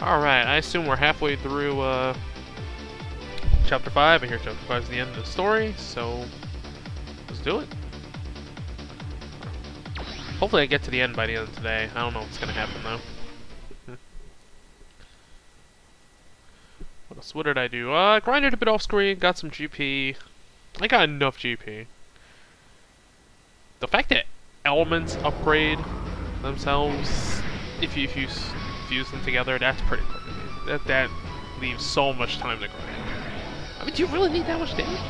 Alright, I assume we're halfway through Chapter 5. I hear Chapter 5 is the end of the story, so let's do it. Hopefully I get to the end by the end of today. I don't know what's going to happen though. What else? What did I do? Grinded a bit off screen, got some GP. I got enough GP. The fact that elements upgrade themselves, if you fuse them together, that's pretty quick. That leaves so much time to grind. I mean, do you really need that much damage?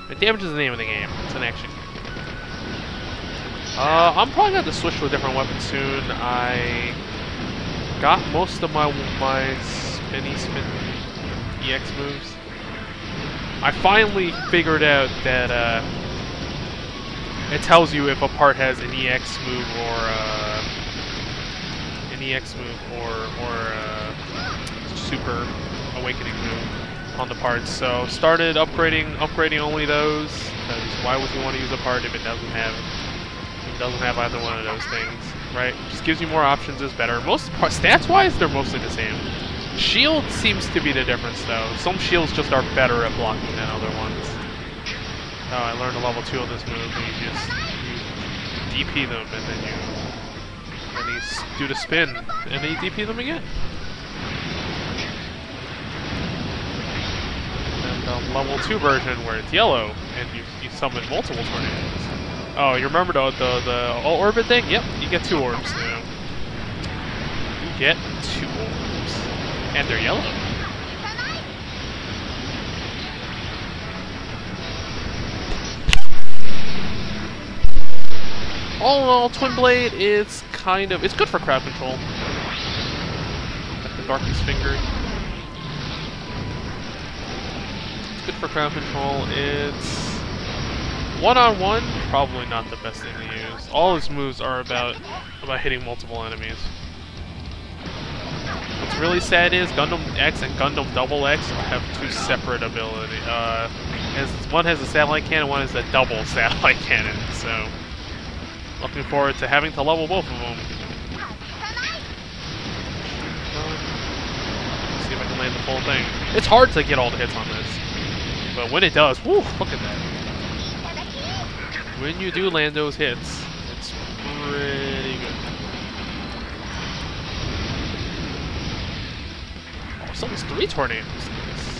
The damage is the name of the game. It's an action game. I'm probably going to switch to a different weapon soon. I got most of my spin EX moves. I finally figured out that it tells you if a part has an EX move or super awakening move on the parts. So started upgrading only those. Because why would you want to use a part if it doesn't have either one of those things, right? Just gives you more options is better. Most stats-wise, they're mostly the same. Shield seems to be the difference, though. Some shields just are better at blocking than other ones. Oh, I learned a level 2 of this move, and you DP them, and then you do the spin, and then you DP them again. And the level 2 version, where it's yellow, and you summon multiple tornadoes. Oh, you remember the orbit thing? Yep, you get 2 orbs now. You get 2 orbs. And they're yellow. All in all, Twin Blade is it's good for crowd control. Like the Darkness Finger. It's good for crowd control. It's one-on-one, probably not the best thing to use. All his moves are about hitting multiple enemies. What's really sad is Gundam X and Gundam Double X have 2 separate abilities. One has a satellite cannon, one has a double satellite cannon, so looking forward to having to level both of them. See if I can land the full thing. It's hard to get all the hits on this, but when it does, whew, look at that. When you do land those hits, it's pretty good. Oh, someone's 3 tornadoes. Nice.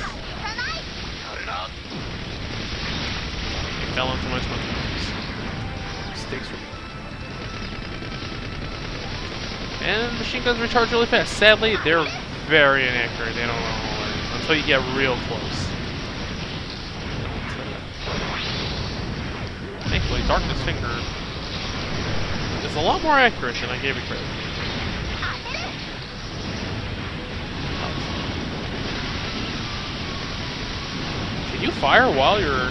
He fell into my stomach. Stakes for me. And machine guns recharge really fast. Sadly, they're very inaccurate. They don't know until you get real close. Thankfully, Darkness Finger is a lot more accurate than I gave it credit. Can you fire while you're...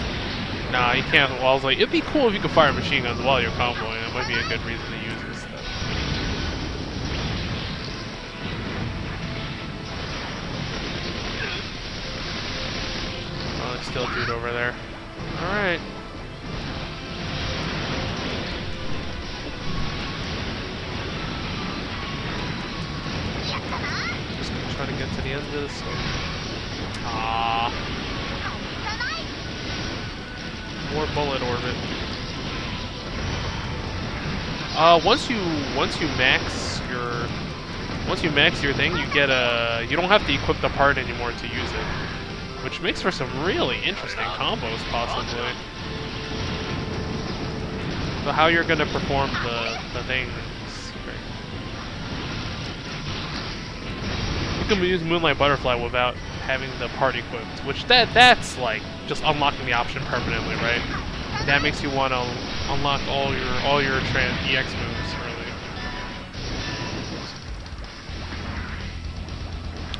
Nah, you can't. Well, I was like, it'd be cool if you could fire machine guns while you're comboing. That might be a good reason to use this stuff. Oh, there's still a dude over there. Alright. Just gonna try to get to the end of this. Ah. More bullet orbit. Once you max your thing, you get you don't have to equip the part anymore to use it, which makes for some really interesting combos possibly. So how you're gonna perform the thing is great. You can use Moonlight Butterfly without having the part equipped, which that's like just unlocking the option permanently, right? That makes you want to unlock all your EX moves early.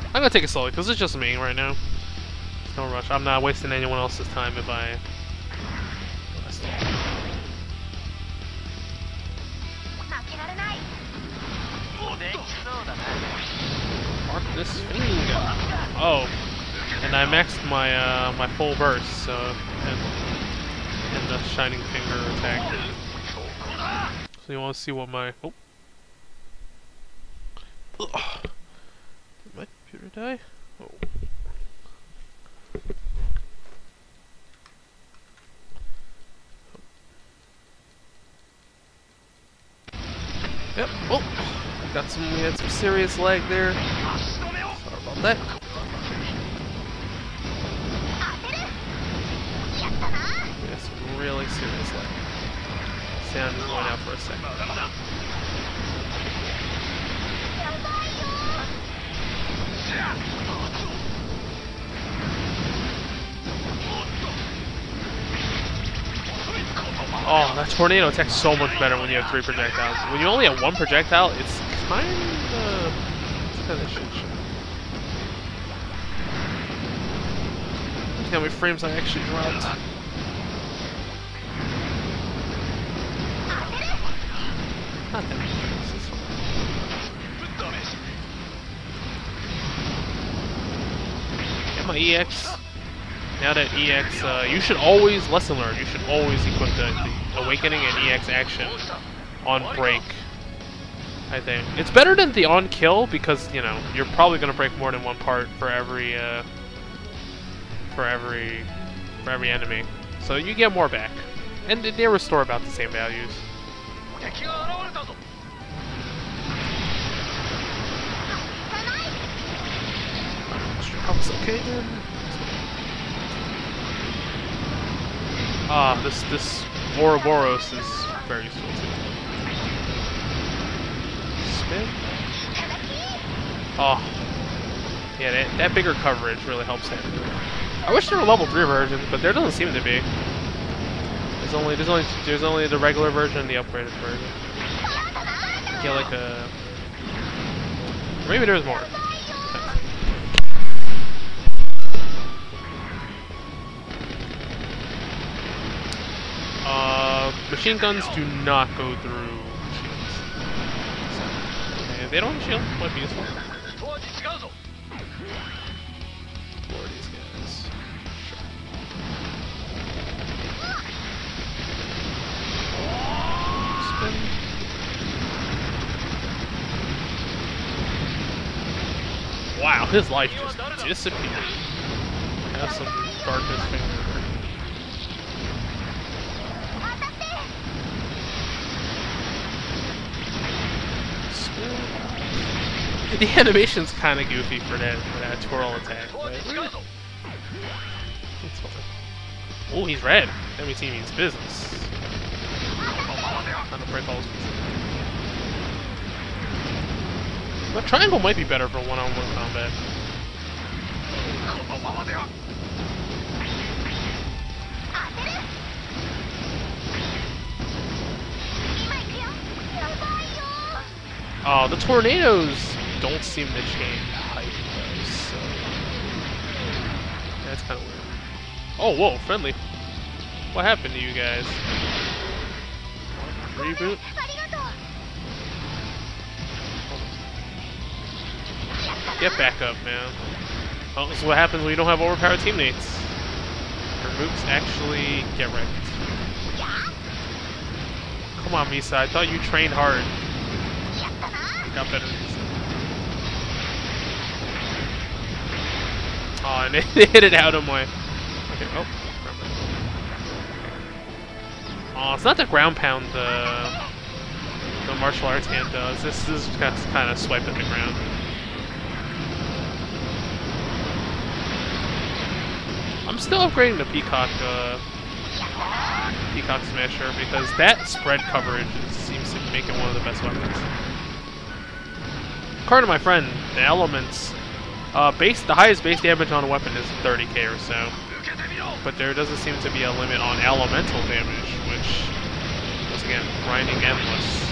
I'm gonna take it slowly because it's just me right now. No rush. I'm not wasting anyone else's time if I stall. Mark this finger. Oh, and I maxed my my full burst, so and the shining finger attack. So you want to see what my I? Oh. Yep. Oh, we had some serious lag there. Sorry about that. Yeah, some really serious lag. Sound is going out for a second. Oh, that tornado attacks so much better when you have 3 projectiles. When you only have 1 projectile, it's kind of shit. See how many frames I actually dropped. Not that many frames. This one. Get my EX. Now that EX, you should always, lesson learned, you should always equip the Awakening and EX action on break, I think. It's better than the on kill because, you know, you're probably going to break more than 1 part for every enemy. So you get more back. And they restore about the same values. Okay then. This Ouroboros is very useful too. Spin? Oh. Yeah, that bigger coverage really helps him. I wish there were level 3 versions, but there doesn't seem to be. There's only the regular version and the upgraded version. Get like a... Maybe there's more. Machine guns do not go through shields. So, if they don't have a shield, might be useful. For these guys. Sure. Spin. Wow, his life just disappeared. Have some darkness finger. The animation's kind of goofy for that twirl attack, but it's fine. Oh, he's red. That means he means business. Trying to break all his pieces. But triangle might be better for one-on-one combat. Oh, the tornadoes don't seem to change height though, so that's kind of weird. Oh, whoa, friendly. What happened to you guys? Reboot? Get back up, man. Oh, this is what happens when you don't have overpowered teammates. Your moves actually get wrecked. Come on, Misa, I thought you trained hard. You got better than this. Oh, and they hit it out of my... Okay, oh. Oh, it's not the ground pound the martial arts hand does. This is just kind of swipe at the ground. I'm still upgrading the Peacock Smasher because that spread coverage seems to make it one of the best weapons. According to my friend, the elements, the highest base damage on a weapon is 30k or so, but there doesn't seem to be a limit on elemental damage, which, once again, grinding endless.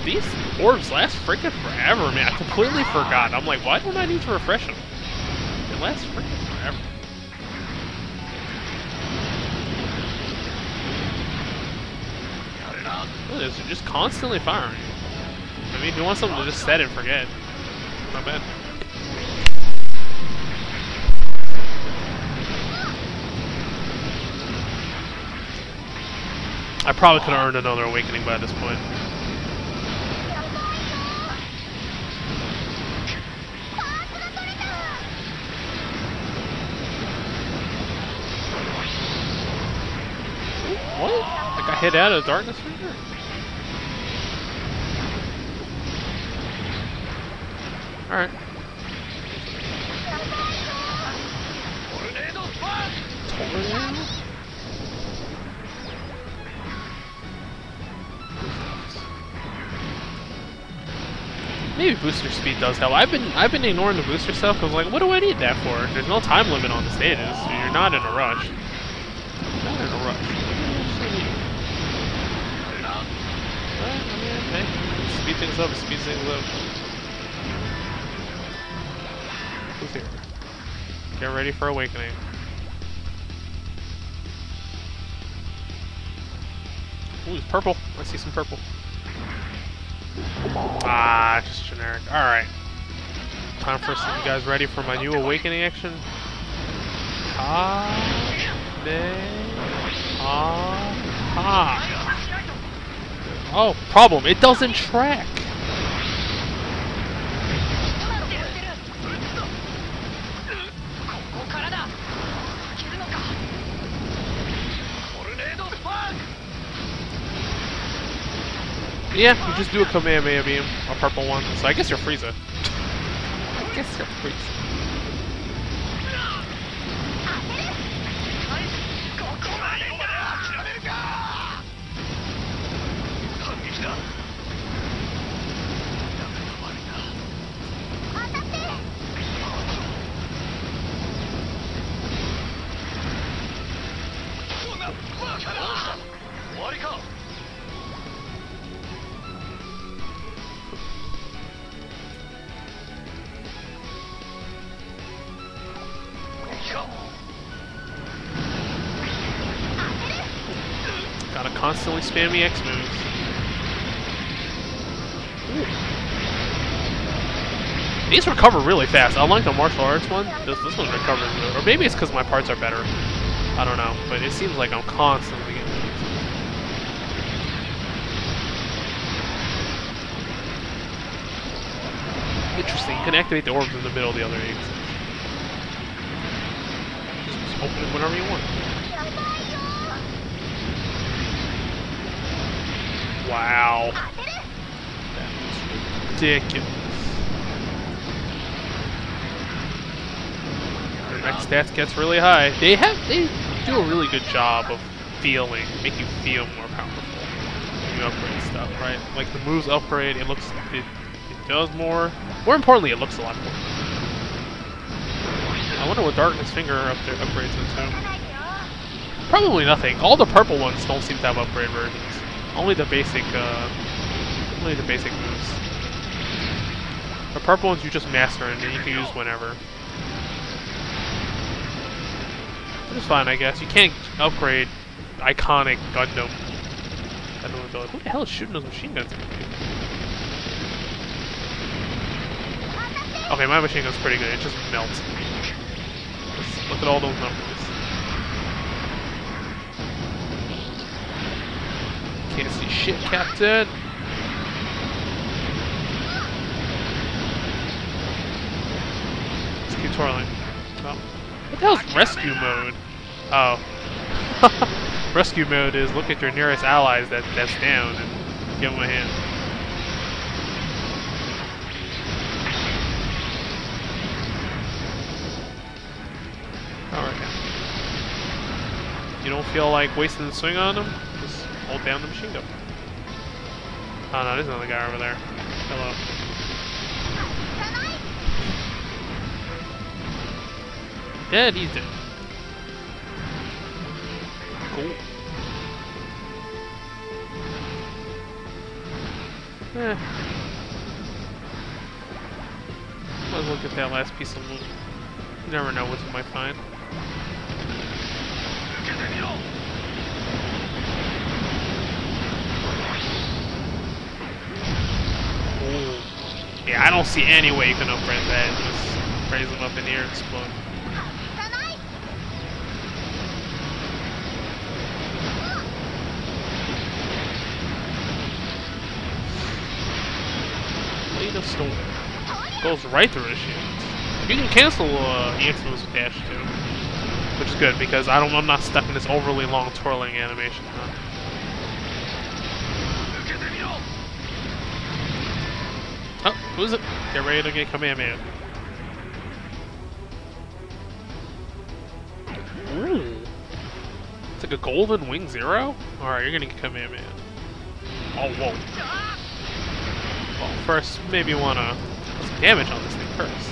These orbs last freaking forever, man. I completely forgot. I'm like, why don't I need to refresh them? They last freaking forever. Look at this, they're just constantly firing. I mean, if you want something to just set and forget, not bad. I probably could have earned another awakening by this point. What? I got hit out of darkness finger? Alright. Tornado? Maybe booster speed does help. I've been ignoring the booster stuff because like, what do I need that for? There's no time limit on the stages, so you're not in a rush. Not in a rush. Hey, speed things up, speed things up. Who's here? Get ready for awakening. Ooh, it's purple. I see some purple. Ah, just generic. Alright. Time for some. You guys ready for my new awakening action? Oh, problem. It doesn't track. Yeah, you just do a Kamehameha beam, a purple one. So I guess you're Frieza. I guess you're Frieza. Gotta constantly spam the X moves. Ooh. These recover really fast. Unlike the martial arts one, this one recovers really. Or maybe it's because my parts are better. I don't know, but it seems like I'm constantly getting these. Interesting. You can activate the orbs in the middle of the other eggs. Just open it whenever you want. Wow. That was ridiculous. Their next stats gets really high. They do a really good job of make you feel more powerful when you upgrade stuff, right? Like the moves upgrade, it does more. More importantly, it looks a lot more. I wonder what Darkness Finger upgrades into. Probably nothing. All the purple ones don't seem to have upgrade versions. Only the basic moves. The purple ones you just master and you can use whenever. Which is fine, I guess. You can't upgrade iconic Gundam ability. Who the hell is shooting those machine guns at me? Okay, my machine gun's pretty good. It just melts. Just look at all those numbers. Can't see shit, Captain. Let's keep twirling. Oh. What the hell's rescue mode? Oh. Rescue mode is look at your nearest allies that's down and give them a hand. Alright. You don't feel like wasting the swing on them? Just hold down the machine gun. Oh no, there's another guy over there. Hello. Dead, he's dead. Cool. Let's look at that last piece of loot. You never know what you might find. Yeah, I don't see any way you can upgrade that and just raise them up in here and explode. Blade of Storm. Goes right through the shield. You can cancel EX moves with dash too, which is good because I'm not stuck in this overly long twirling animation. Oh, who's it? Get ready to get Kamehameha. Ooh. It's like a golden wing 0? Alright, you're gonna get Kamehameha. Oh, whoa. Well, first, maybe you wanna put some damage on this thing first.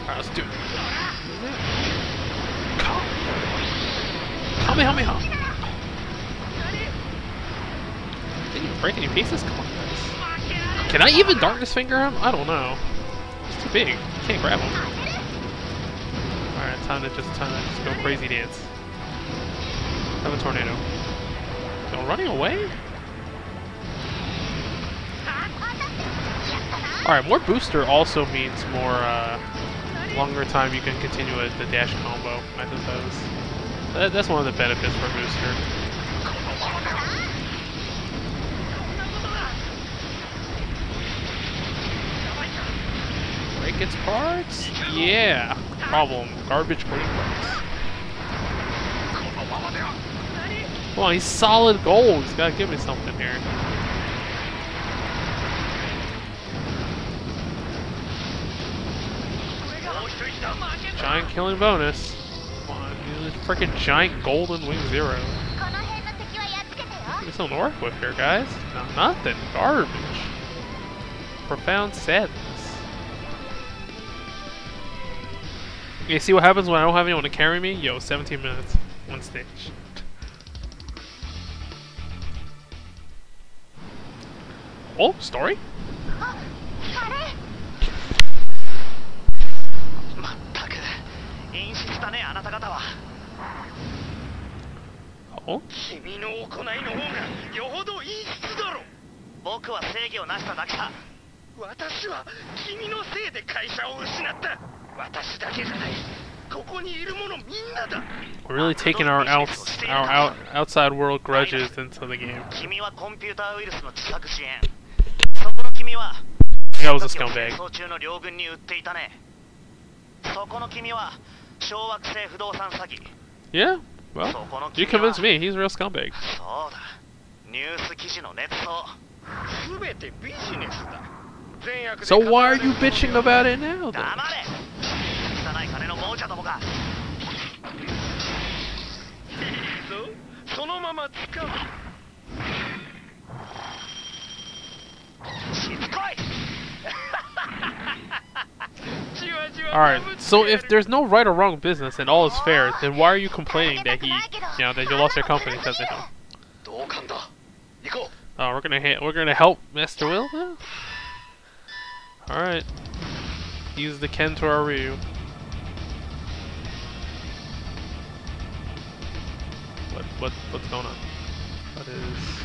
Alright, let's do it. Kamehameha! Didn't even break any pieces? Come on, guys. Can I even Darkness Finger him? I don't know. He's too big. Can't grab him. Alright, time to just go crazy dance. Have a tornado. Yo, running away? Alright, more booster also means more longer time you can continue the dash combo, I suppose. That's one of the benefits for booster. Break its parts? Yeah. Problem. Garbage break parts. Come on, he's solid gold. He's gotta give me something here. Giant killing bonus. Freaking giant golden wing 0. There's something to work with here, guys. No, nothing. Garbage. Profound sadness. You see what happens when I don't have anyone to carry me? Yo, 17 minutes. One stage. Oh, story? Oh? We're really taking our outside world grudges into the game. That was a scumbag. Yeah? Well, you convinced me. He's a real scumbag. So why are you bitching about it now, then? Alright, so if there's no right or wrong business and all is fair, then why are you complaining that that you lost your company because of him? Oh, we're gonna help Master Will now? Alright. Use the Ken to our Ryu. What's going on? What is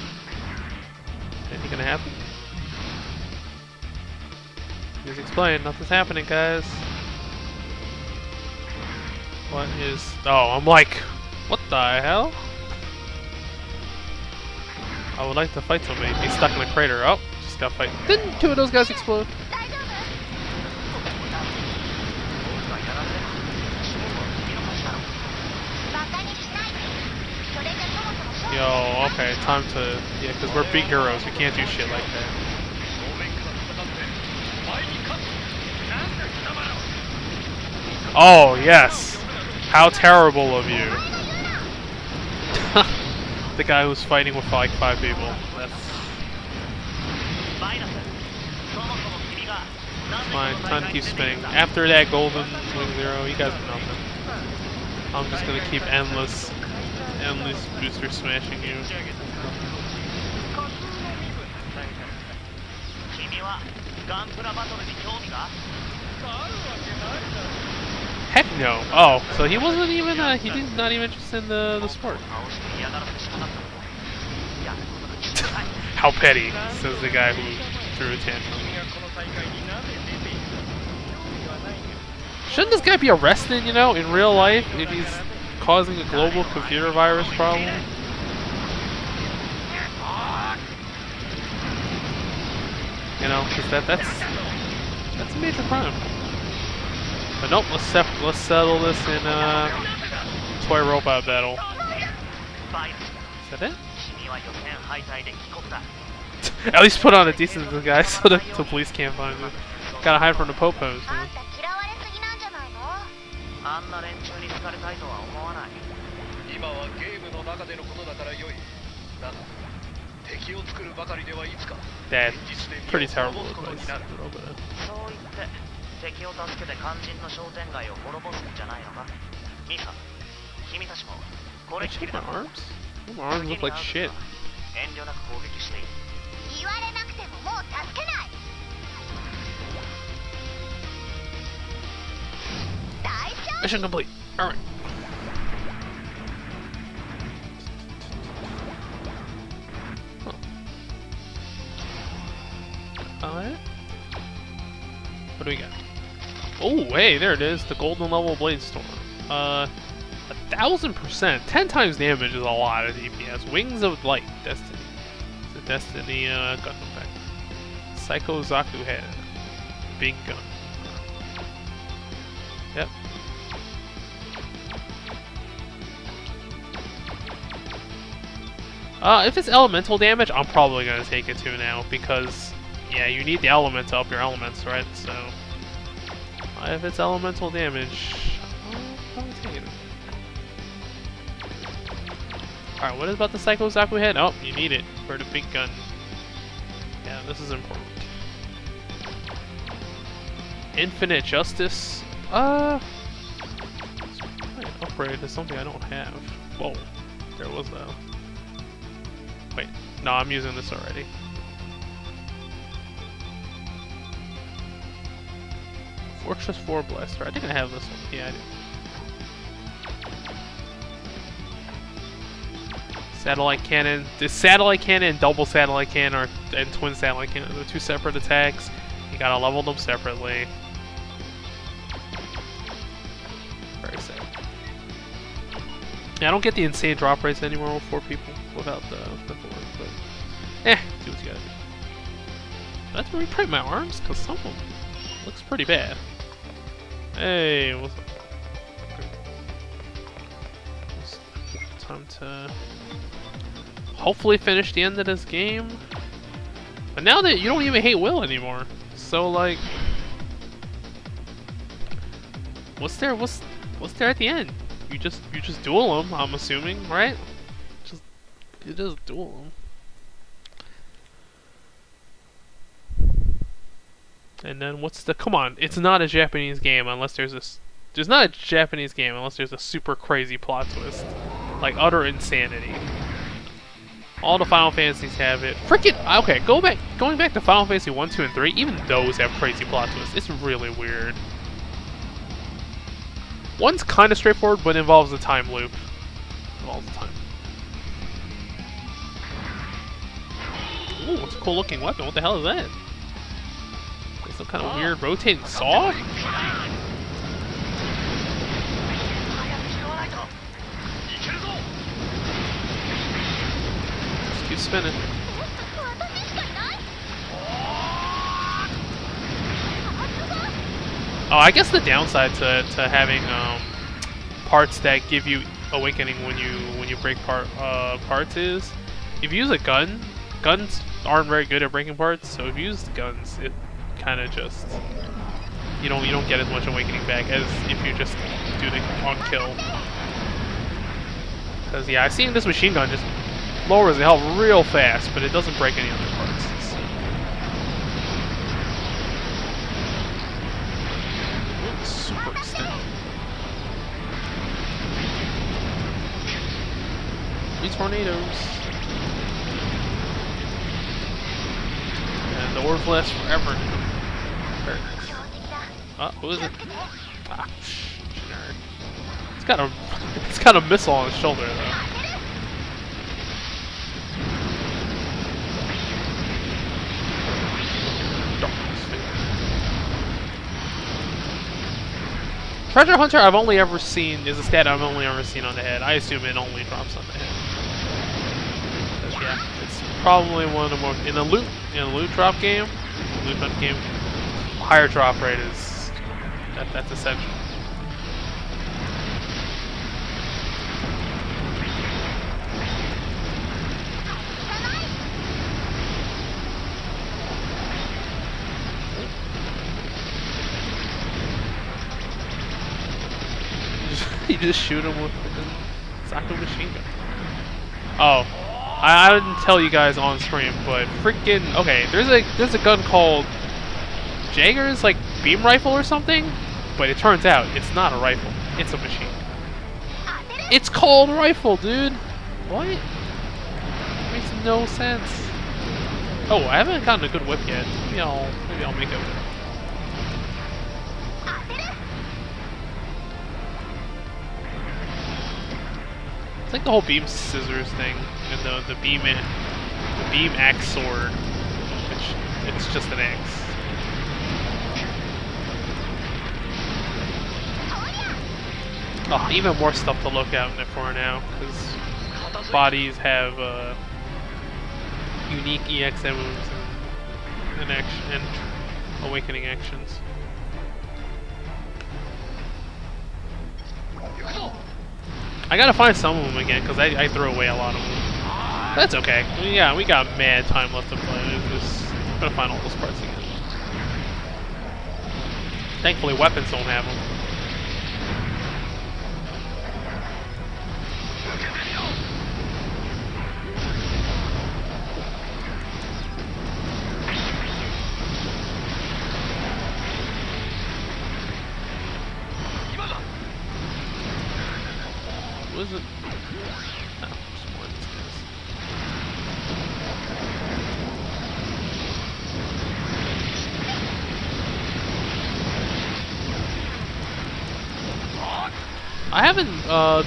anything gonna happen? Just explain, nothing's happening, guys. What is... Oh, I'm like... What the hell? I would like to fight somebody. He's stuck in a crater. Oh, just got fight. Didn't two of those guys explode? Yo, okay, time to... Yeah, because we're big heroes. We can't do shit like that. Oh, yes. How terrible of you. The guy who's fighting with like 5 people. That's fine. Time to keep spinning. After that golden wing 0, you guys are nothing. I'm just gonna keep endless booster smashing you. Heck no. Oh, so he wasn't even, he's not even interested in the sport. How petty, says the guy who threw a tantrum. Shouldn't this guy be arrested, you know, in real life if he's causing a global computer virus problem? You know, because that's a major crime. But nope, let's settle this in toy robot battle. Is that it? At least put on a decent guy so the police can't find me. Gotta hide from the popos, man. That's pretty terrible advice. My arms? My arms look like shit. Mission complete. Alright. Huh. Alright. What do we got? Oh, hey, there it is. The golden level blade storm. 1000%. 10 times damage is a lot of DPS. Wings of Light. Destiny. It's a Destiny Gundam effect. Psycho Zaku head. Big gun. Yep. If it's elemental damage, I'm probably gonna take it too now because, yeah, you need the element to up your elements, right? So, if it's elemental damage, I'll probably take it. Alright, what is about the Psycho Zaku head? Oh, you need it for the big gun. Yeah, this is important. Infinite Justice. Upgrade to something I don't have. Whoa, there was that. Wait, no, I'm using this already. Fortress 4 Blaster. I think I have this one. Yeah, I do. Satellite cannon. The satellite cannon and double satellite cannon and twin satellite cannon. They're two separate attacks. You gotta level them separately. Very sad. Yeah, I don't get the insane drop rates anymore with 4 people without the 4, but do what you gotta do. Do I have to reprint my arms? Cause some of them looks pretty bad. Hey, what's up? It's time to hopefully finish the end of this game. But now that you don't even hate Will anymore, so like, what's there at the end? You just duel them, I'm assuming, right? You just duel them. And then what's the, come on, it's not a Japanese game unless there's there's not a Japanese game unless there's a super crazy plot twist. Like utter insanity. All the Final Fantasies have it. Freaking, okay, going back to Final Fantasy 1, 2, and 3, even those have crazy plot twists. It's really weird. One's kind of straightforward, but involves a time loop. Involves a time. Ooh, it's a cool looking weapon. What the hell is that? Like some kind of weird rotating saw? Just keep spinning. Oh, I guess the downside to having parts that give you awakening when you break parts is if you use a gun, guns aren't very good at breaking parts. So if you use guns, it kind of just you don't get as much awakening back as if you just do the on kill. Because yeah, I've seen this machine gun just lowers the health real fast, but it doesn't break any other parts. Super extended. These tornadoes. And the orbs last forever. Very nice. Who is it? Ah, should've It's got a missile on his shoulder though. Treasure Hunter I've only ever seen is a stat I've only ever seen on the head. I assume it only drops on the head. But yeah, it's probably one of the more in a loot drop game, loot hunt game. Higher drop rate is that's essential. You just shoot him with the Sako machine gun. Oh, I didn't tell you guys on stream, but freaking okay. There's a gun called Jaeger's like beam rifle or something, but it turns out it's not a rifle. It's a machine. It's called rifle, dude. What? Makes no sense. Oh, I haven't gotten a good whip yet. Maybe I'll make it. It's like the whole beam scissors thing, and the beam axe sword, which it's just an axe. Oh, even more stuff to look out for now, because bodies have unique EX moves and awakening actions. I gotta find some of them again because I threw away a lot of them. That's okay. Yeah, we got mad time left to play. It's just gotta find all those parts again. Thankfully, weapons don't have them. What is it? Oh, just more of these guys. I haven't.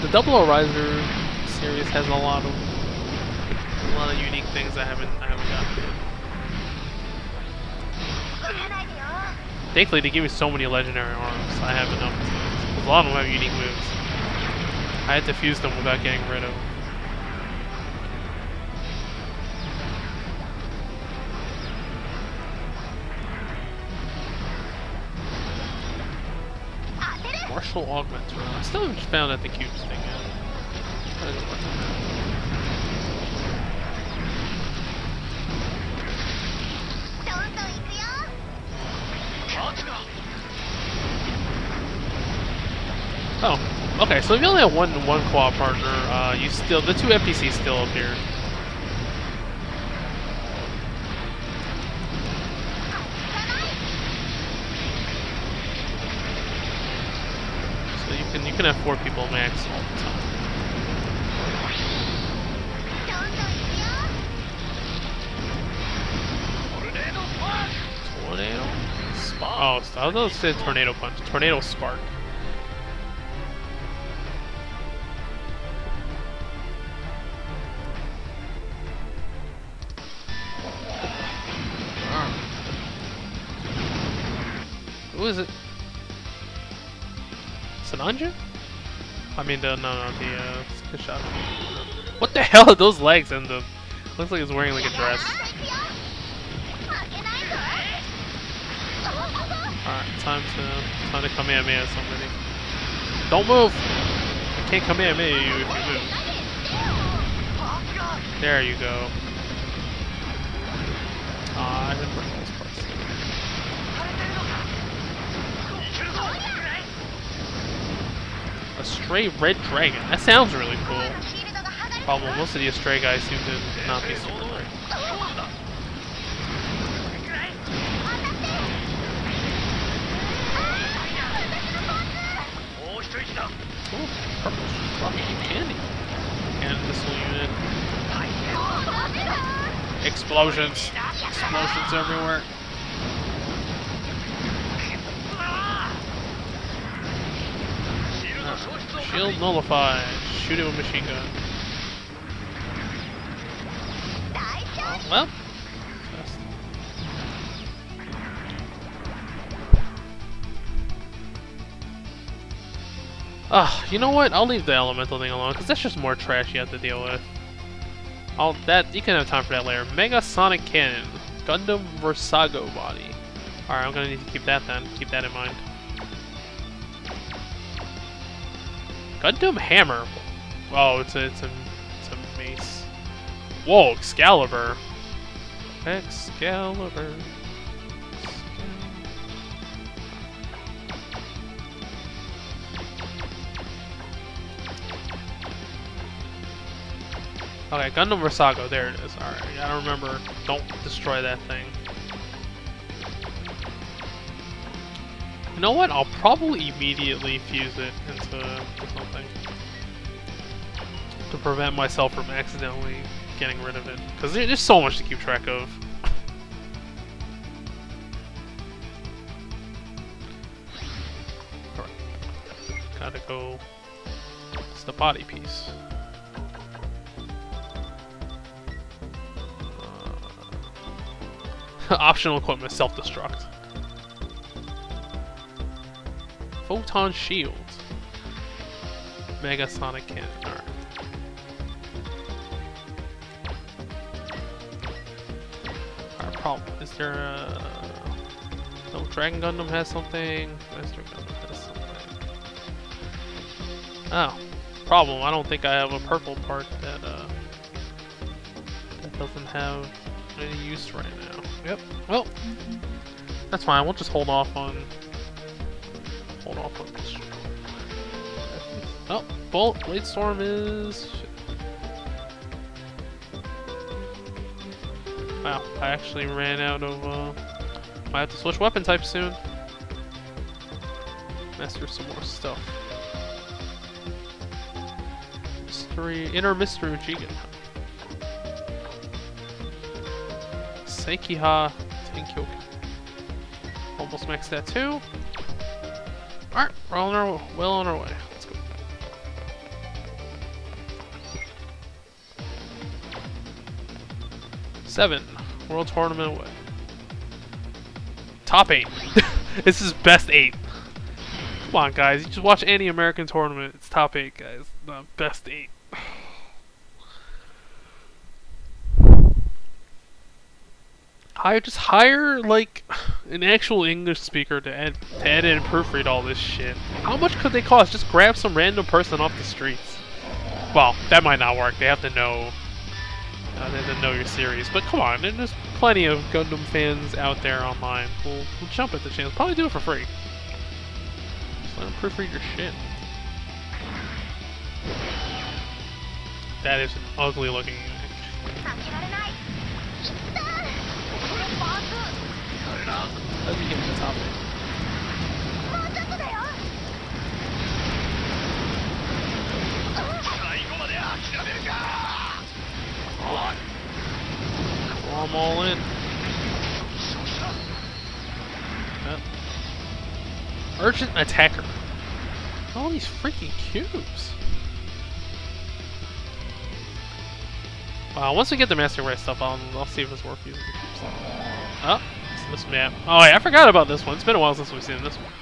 The Double O Riser series has a lot of unique things I haven't gotten. Thankfully, they give me so many legendary arms. I have enough. A lot of them have unique moves. I had to fuse them without getting rid of them. Martial Augmenter. I still haven't found out the cubes thing yet. How does it work on that? Oh, okay. So if you only have one co-op partner, you still the two NPCs still appear. So you can have 4 people max all the time. Tornado? Oh, I was going to say Tornado Punch. Tornado Spark. Who is it? Sananja? I mean, the shot. What the hell are those legs and the... Looks like he's wearing like a dress. Alright, time to Kamehameha somebody. Don't move! I can't Kamehameha you if you move. There you go. I didn't bring those parts. A stray red dragon. That sounds really cool. Problem, most of the stray guys seem to not be super great. Ooh, purple fucking candy. And missile unit. Explosions. Explosions everywhere. Shield nullified. Shoot it with machine gun. Well. You know what? I'll leave the elemental thing alone because that's just more trash you have to deal with. You can have time for that later. Mega Sonic Cannon, Gundam Versago body. All right, I'm gonna need to keep that then. Keep that in mind. Gundam Hammer. Oh, it's a mace. Whoa, Excalibur. Excalibur. Okay, Gundam Versago, there it is. Alright, I don't remember. Don't destroy that thing. You know what? I'll probably immediately fuse it into something. To prevent myself from accidentally getting rid of it. Because there's so much to keep track of. Alright. Gotta go. It's the body piece. Optional equipment, self-destruct. Photon shield. Mega Sonic Cannon. Alright. Our problem. Is there a... No, Dragon Gundam has something. Master Gundam has something. Oh. Problem. I don't think I have a purple part that doesn't have any use right now. Yep. Well, that's fine. We'll just hold off on this. Oh, Blade Storm is. Shit. Wow, I actually ran out of. Might have to switch weapon types soon. Master some more stuff. Inner Mystery Jigen. Seikiha Tenkyoku. Almost maxed that too. Alright, we're well on our way. Let's go. Seven. World Tournament away. Top 8. This is best 8. Come on, guys. You just watch any American tournament. It's top 8, guys. Not best 8. Just hire like an actual English speaker to add in and proofread all this shit. How much could they cost? Just grab some random person off the streets. Well, that might not work. They have to know. They have to know your series. But come on, there's plenty of Gundam fans out there online. We'll jump at the chance. Probably do it for free. Just let them proofread your shit. That is an ugly looking image. Let me get to the top of it. I'm all in. Yep. Urgent attacker. All these freaking cubes. Wow, once we get the Master Race stuff, I'll see if it's worth using the cubes. Oh. This map. Oh yeah, I forgot about this one. It's been a while since we've seen this one.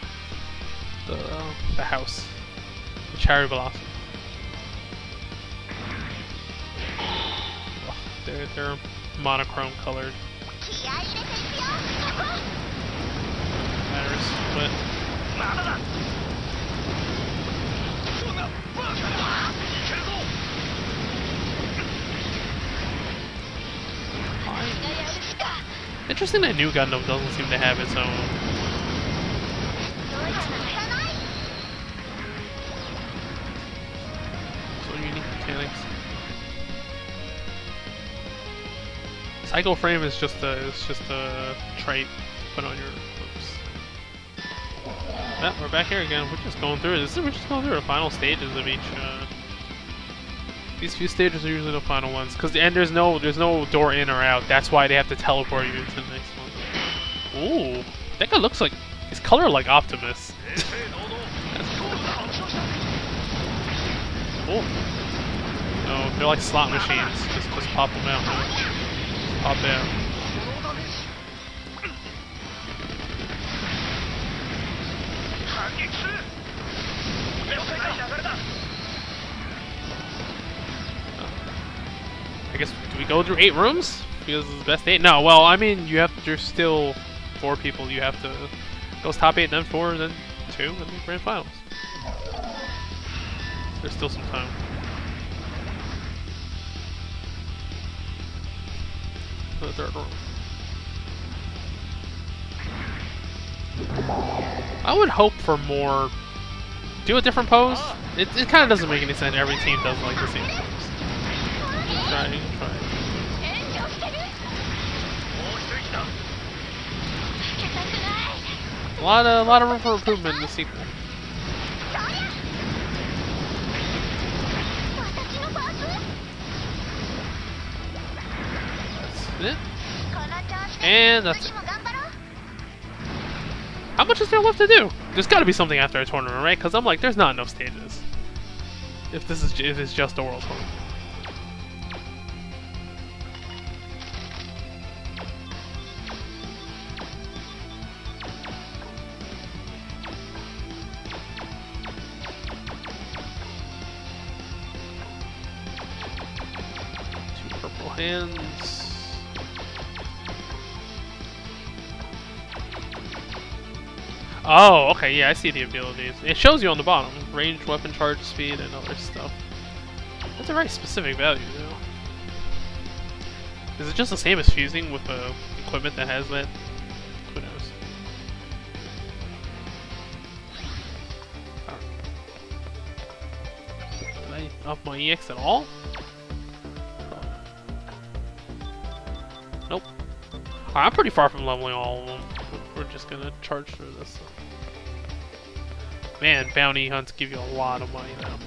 The house. The Cherry Blossom. Oh, they're monochrome colored. Matters, but interesting that New Gundam doesn't seem to have its own. So unique mechanics. Cycle frame is just a trait to put on your hooks. Yeah, we're back here again. We're just going through it. We're just going through the final stages of each. These few stages are usually the final ones, and there's no door in or out. That's why they have to teleport you to the next one. Ooh, that guy looks like his color like Optimus. That's cool. Cool. No, they're like slot machines. Just pop them out. Just pop out. I guess, do we go through 8 rooms? Because it's the best 8? No, well, I mean, there's still 4 people. You have to, goes top 8, then 4, then 2, and then grand finals. There's still some time. For the 3rd room. I would hope for more. Do a different pose? It kind of doesn't make any sense. Every team does like the same pose. Try. A lot of room for improvement in the sequel. That's it. And that's it. How much is there left to do? There's got to be something after a tournament, right? Because I'm like, there's not enough stages. If it's just a world tournament. Two purple hands. Oh, okay, yeah, I see the abilities. It shows you on the bottom. Range, weapon charge, speed, and other stuff. That's a very specific value, though. Is it just the same as fusing with the equipment that has that? Who knows? Did I up my EX at all? Nope. Alright, I'm pretty far from leveling all of them. We're just gonna charge through this. Man, bounty hunts give you a lot of money now.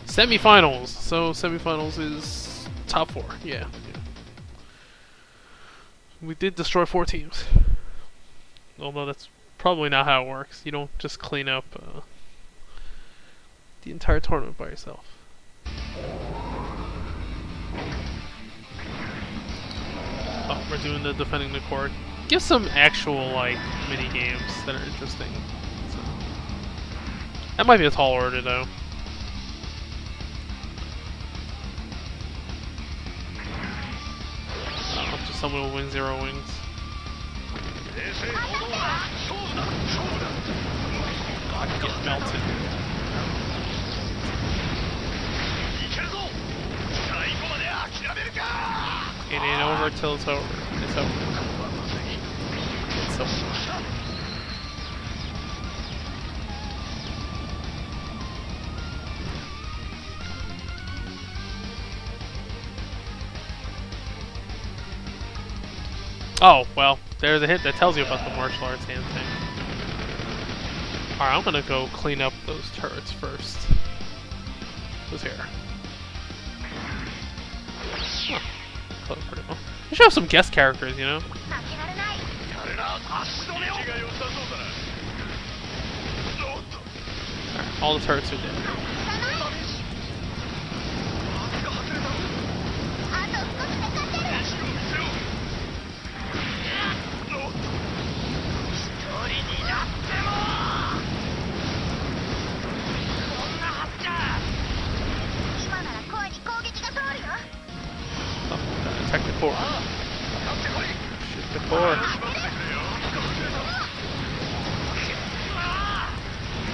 Semifinals. So semifinals is top 4. Yeah. We did destroy 4 teams. Although that's probably not how it works. You don't just clean up the entire tournament by yourself. Oh, we're doing the defending the court. Give some actual, like, mini games that are interesting. So. That might be a tall order, though. Just someone will win 0 wings. Get melted. It ain't over till it's over. It's over. It's over. Oh, well, there's a hit that tells you about the martial arts hand thing. Alright, I'm gonna go clean up those turrets first. Who's here? Huh. Pretty well. You should have some guest characters, you know? Alright, all the turrets are dead. Attack the core. Shoot the core.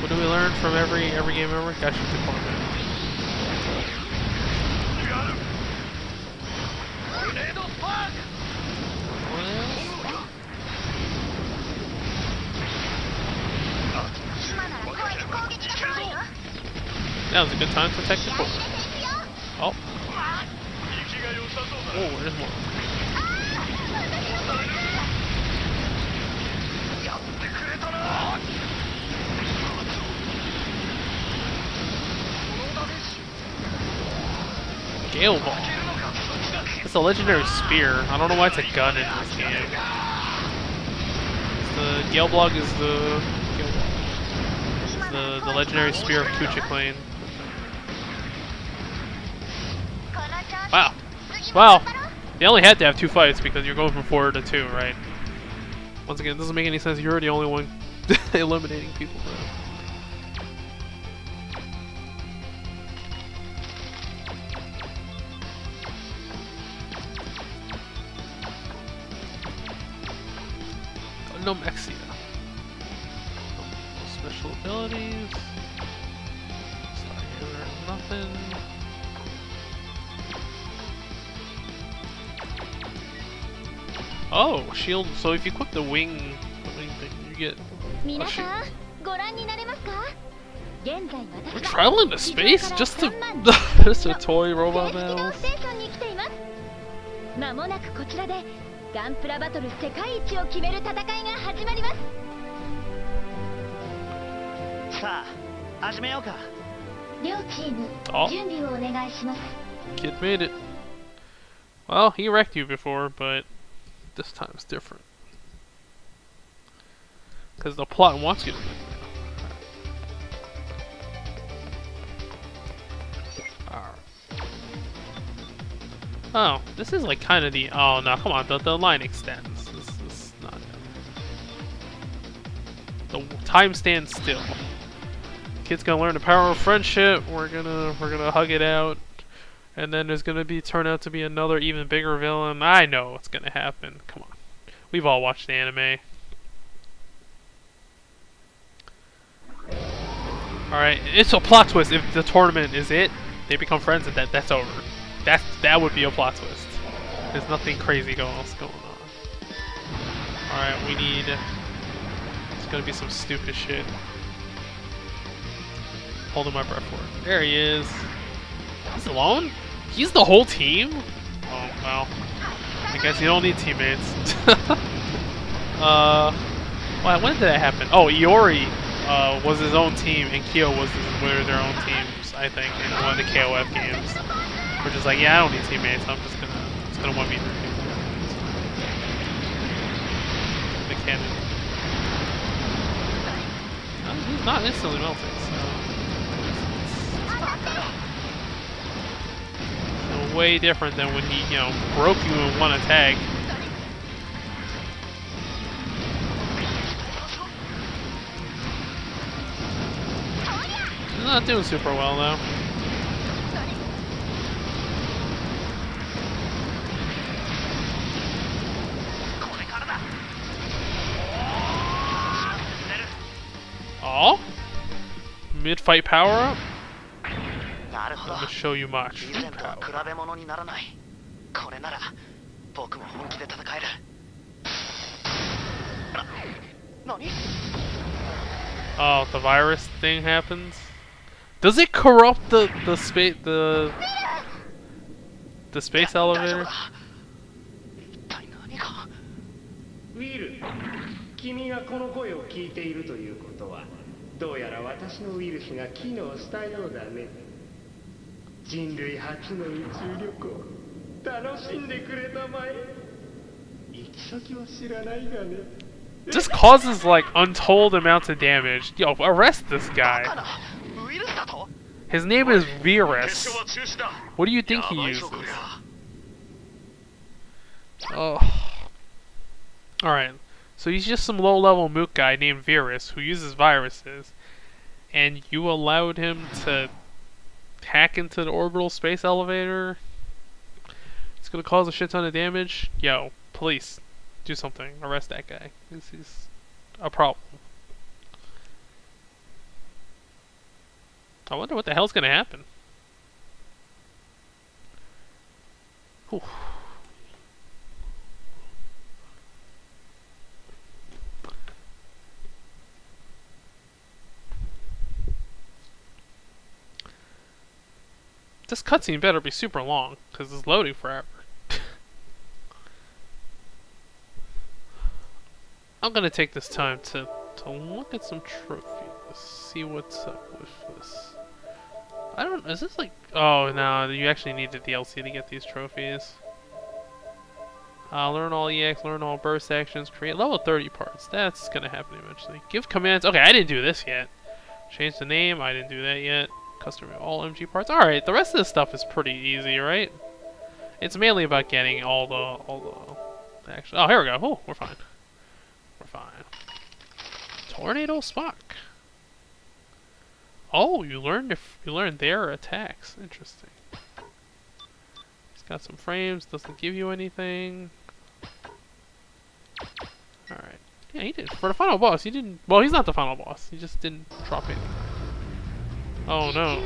What do we learn from every game ever? Gotta shoot the core, man. That was a good time to attack the core. Oh. Oh, there's more. Gale Ball. It's a legendary spear. I don't know why it's a gun in this game. The Gale Blog is the the legendary spear of Kuchik. Wow. Wow. They only had to have 2 fights because you're going from 4 to 2, right? Once again, it doesn't make any sense. You're the only one eliminating people, bro. No Mexia. No special abilities. Star Hammer, nothing. Oh, shield. So if you equip the wing thing, you get a shield. We're traveling to space just to just a toy robot battles. 間もなくこちらでガンプラバトル世界一を決める戦いが始まります。さあ、始めようか。両チーム、準備をお願いします。Kid made it. Well, he wrecked you before, but this time's different. Because the plot wants you to win. Oh, this is like kind of the... Oh, no, come on. The line extends. This is not... The time stands still. Kid's gonna learn the power of friendship. We're gonna hug it out. And then there's gonna turn out to be another even bigger villain. I know what's gonna happen. Come on. We've all watched the anime. Alright, it's a plot twist. If the tournament is it, they become friends and that's over. That would be a plot twist. There's nothing crazy else going on. Alright, we need... It's gonna be some stupid shit. Holding my breath for it. There he is. He's alone? He's the whole team? Oh, well. I guess you don't need teammates. When did that happen? Oh, Iori was his own team, and Kyo was their own teams, I think, in one of the KOF games. We're just like, yeah, I don't need teammates. I'm just gonna 1v3 people. The cannon. He's not instantly melting, so way different than when he, broke you in one attack. He's not doing super well though. Oh? Mid-fight power-up? I'm gonna show you my true power. Oh, the virus thing happens? Does it corrupt the space elevator? 君がこの声を聞いているということは、どうやら私のウイルスが機能したようだね。人類初の宇宙旅行、楽しんでくれたまえ。行き先は知らないがね。Just causes like untold amounts of damage. Yo, arrest this guy. His name is Viras. What do you think he uses? Oh. Alright. So he's just some low-level mook guy named Viras who uses viruses, and you allowed him to hack into the orbital space elevator? It's gonna cause a shit ton of damage? Yo, police, do something. Arrest that guy. This is a problem. I wonder what the hell's gonna happen. Whew. This cutscene better be super long, because it's loading forever. I'm gonna take this time to look at some trophies, see what's up with this. I don't, is this like, oh no, you actually need the DLC to get these trophies. Learn all EX, learn all burst actions, create level 30 parts. That's gonna happen eventually. Give commands, okay, I didn't do this yet. Change the name. I didn't do that yet. Custom all MG parts. Alright, the rest of this stuff is pretty easy, right? It's mainly about getting all the action. Oh, here we go. Oh, we're fine. We're fine. Tornado Spock. Oh, you learned their attacks. Interesting. He's got some frames. Doesn't give you anything. All right. Yeah, he did. For the final boss, he didn't. Well, he's not the final boss. He just didn't drop anything. Oh no.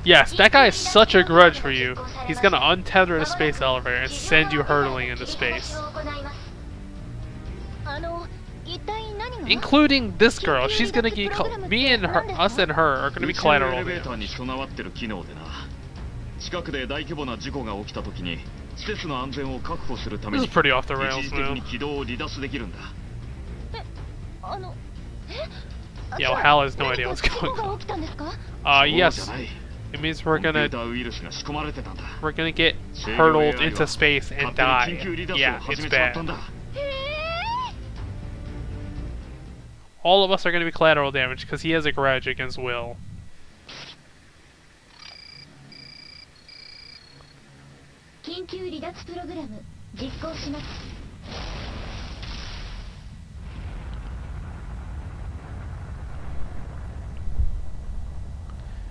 Yes, that guy is such a grudge for you. He's gonna untether the space elevator and send you hurtling into space. Including this girl. She's gonna get me and her, us and her are gonna be collateral. This is pretty off the rails, man. Yeah, well, Hal has no idea what's going on. Yes. It means we're gonna get hurtled into space and die. Yeah, it's bad. All of us are gonna be collateral damage because he has a grudge against Will.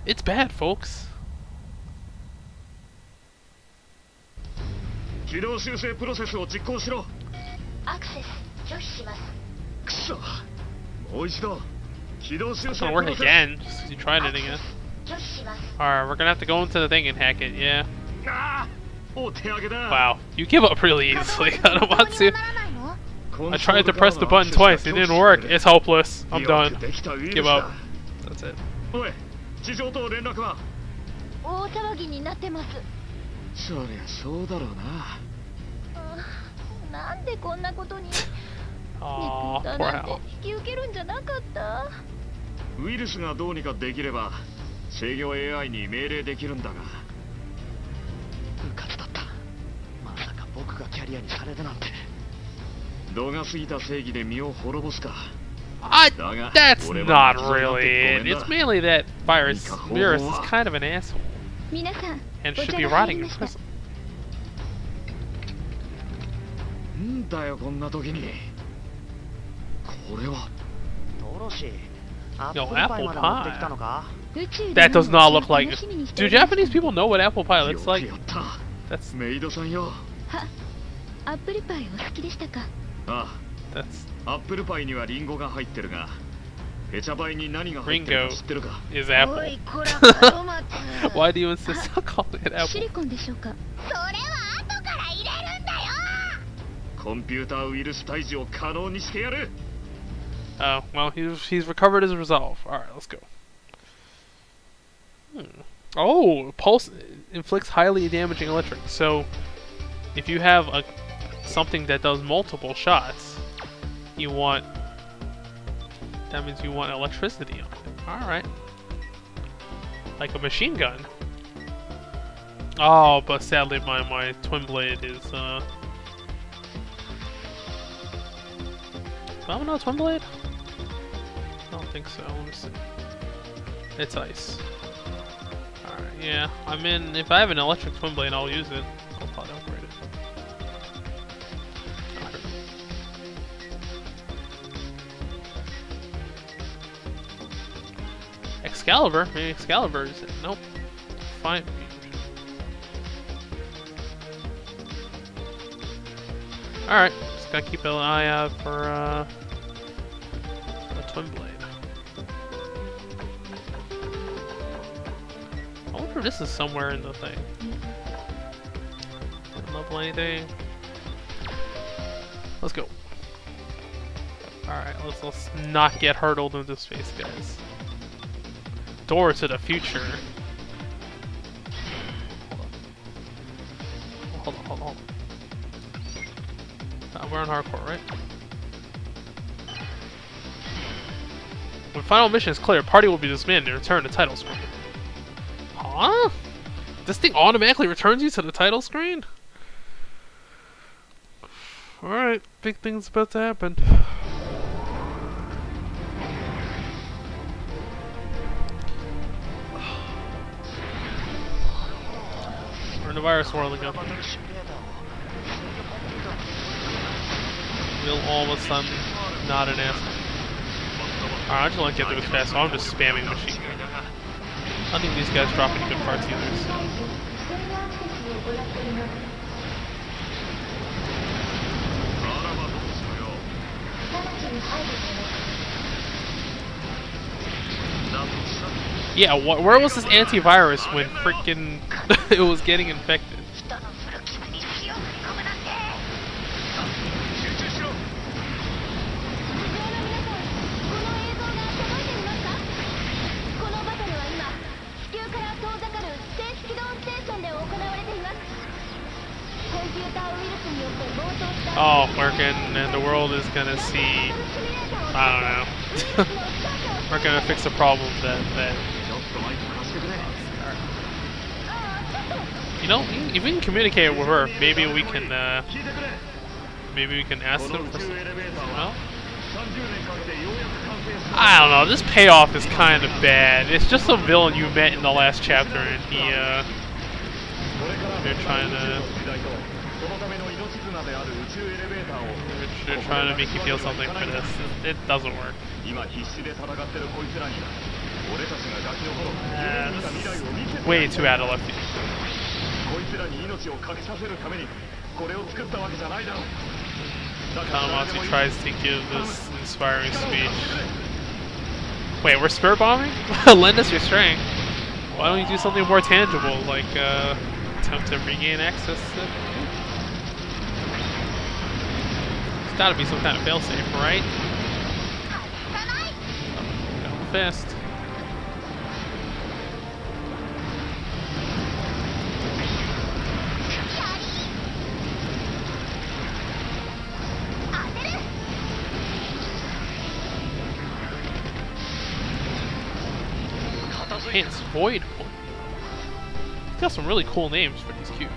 It's bad, folks. It's gonna work again. You tried it again. Alright, we're gonna have to go into the thing and hack it, yeah. Wow, you give up really easily. I don't want to. I tried to press the button twice, it didn't work. It's hopeless. I'm done. Give up. That's it. Aww, poor Hal. That's not really it. It's mainly that Viras is kind of an asshole. And should be rotting in prison. Yo, apple pie. That does not look like it. Do Japanese people know what apple pie looks like? That's... That's... Ringo is apple. Why do you insist on calling it apple? Oh, well, he's recovered his resolve. Alright, let's go. Oh, pulse inflicts highly damaging electric. So, if you have something that does multiple shots, that means you want electricity on it. Alright. Like a machine gun. Oh, but sadly my twin blade is, Do I have another twin blade? I don't think so. Let me see. It's ice. Alright, yeah. If I have an electric twin blade, I'll use it. I'll probably upgrade it. Excalibur? Maybe Excalibur is it? Nope. Fine. Alright, just gotta keep an eye out for a twin blade. I wonder if this is somewhere in the thing. Didn't level anything. Let's go. Alright, let's not get hurtled into space, guys. Door to the future. Hold on. We're on hardcore, right? When final mission is clear, party will be disbanded and return to title screen. Huh? This thing automatically returns you to the title screen? Alright, big thing's about to happen. We're in the virus world again. Will all of a sudden not an asshole. Alright, I just want to get through this fast, so I'm just spamming machine gun. I don't think these guys drop any good parts either, so. Yeah, where was this antivirus when freaking it was getting infected? Oh, working, and the world is gonna see. I don't know. We're gonna fix a problem that. You know, if we can communicate with her, maybe we can ask them for something. No? I don't know. This payoff is kind of bad. It's just some villain you met in the last chapter, and they're trying to make you feel something for this. It doesn't work. Way too out of left field. Kanamachi tries to give this inspiring speech. Wait, we're spirit bombing? Lend us your strength. Why don't you do something more tangible, like attempt to regain access to... There's gotta be some kind of failsafe, right? Go fast. It's Void. He's got some really cool names for these cubes.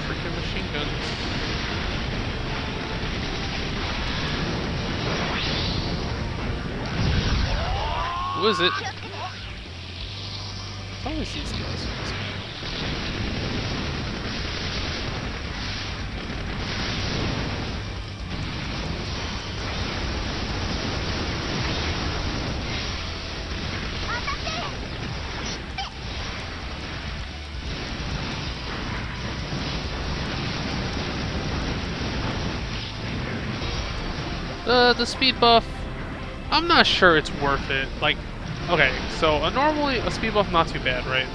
Freaking machine guns. Who is it? It's always these guys. The speed buff, I'm not sure it's worth it. Like, okay, so normally a speed buff not too bad, right?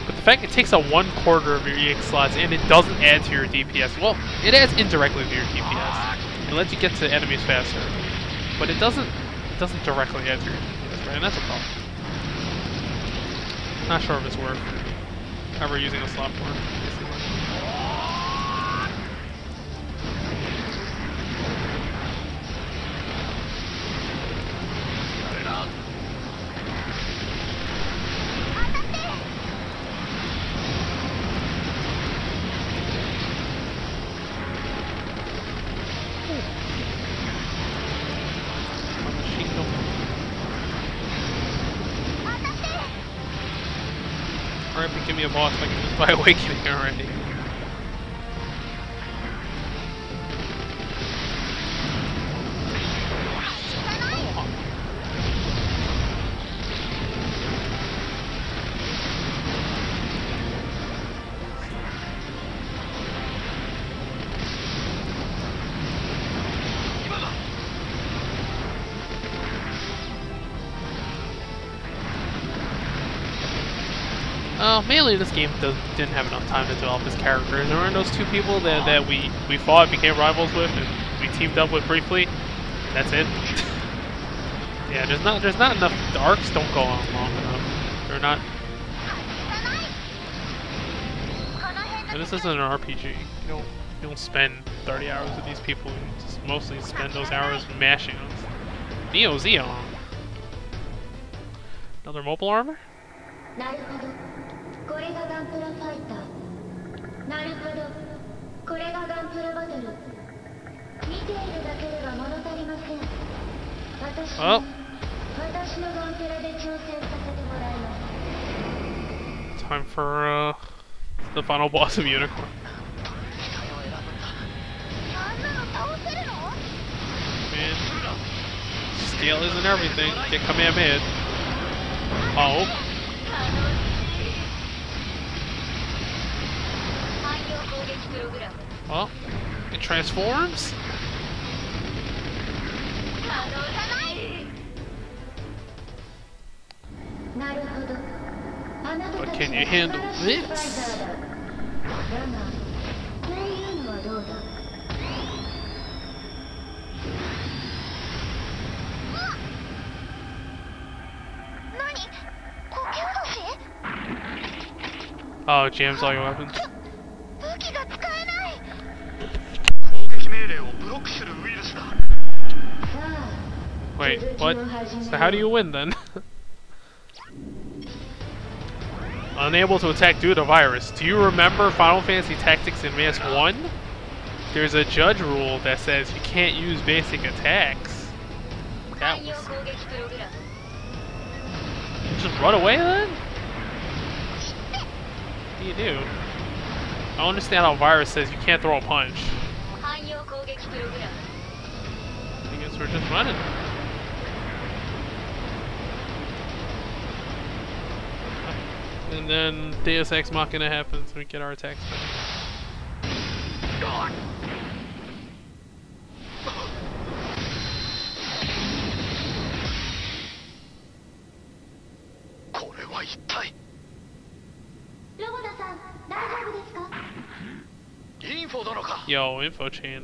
But the fact it takes up 1/4 of your EX slots and it doesn't add to your DPS. Well, it adds indirectly to your DPS. It lets you get to enemies faster, but it doesn't directly add to your DPS, right? And that's a problem. Not sure if it's worth ever using a slot for. Alright, but give me a boss I can just buy awakening already. Mainly this game didn't have enough time to develop his characters. There were those two people that we fought, became rivals with, and we teamed up with briefly. That's it. Yeah, there's not enough. The arcs don't go on long enough. They're not. And this isn't an RPG. You don't spend 30 hours with these people. You just mostly spend those hours mashing them. Neo Zeon. Another mobile armor? なるほど。これがガンプラファイター。なるほど。これがガンプラバトル。見ているだけでは物足りません。私のガンプラで挑戦させてもらいます。Time for the final boss of Unicorn. Man, scale isn't everything. Get Kamehameha. Oh. Oh, it transforms? But can you handle this? Oh, it jams all your weapons. Wait, what? So how do you win then? Unable to attack due to virus. Do you remember Final Fantasy Tactics Advance 1? There's a judge rule that says you can't use basic attacks. That was... Just run away then? What do you do? I don't understand how virus says you can't throw a punch. I guess we're just running. And then Deus Ex Machina happens and we get our attacks back. Yo, info chain.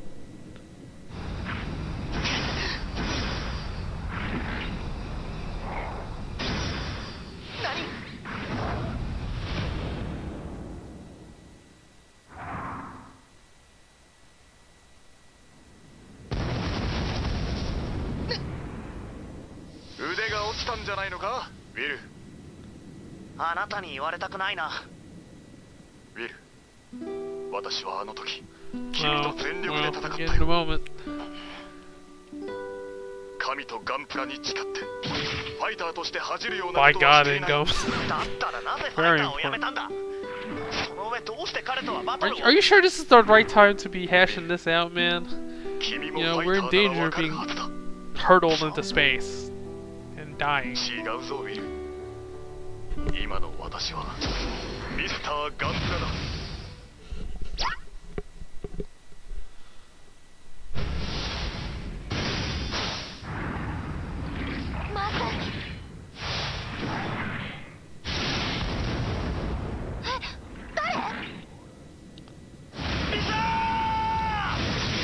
Oh, forget in a moment. By God, it goes. Very important. Are you sure this is the right time to be hashing this out, man? You know, we're in danger of being hurtled into space and dying.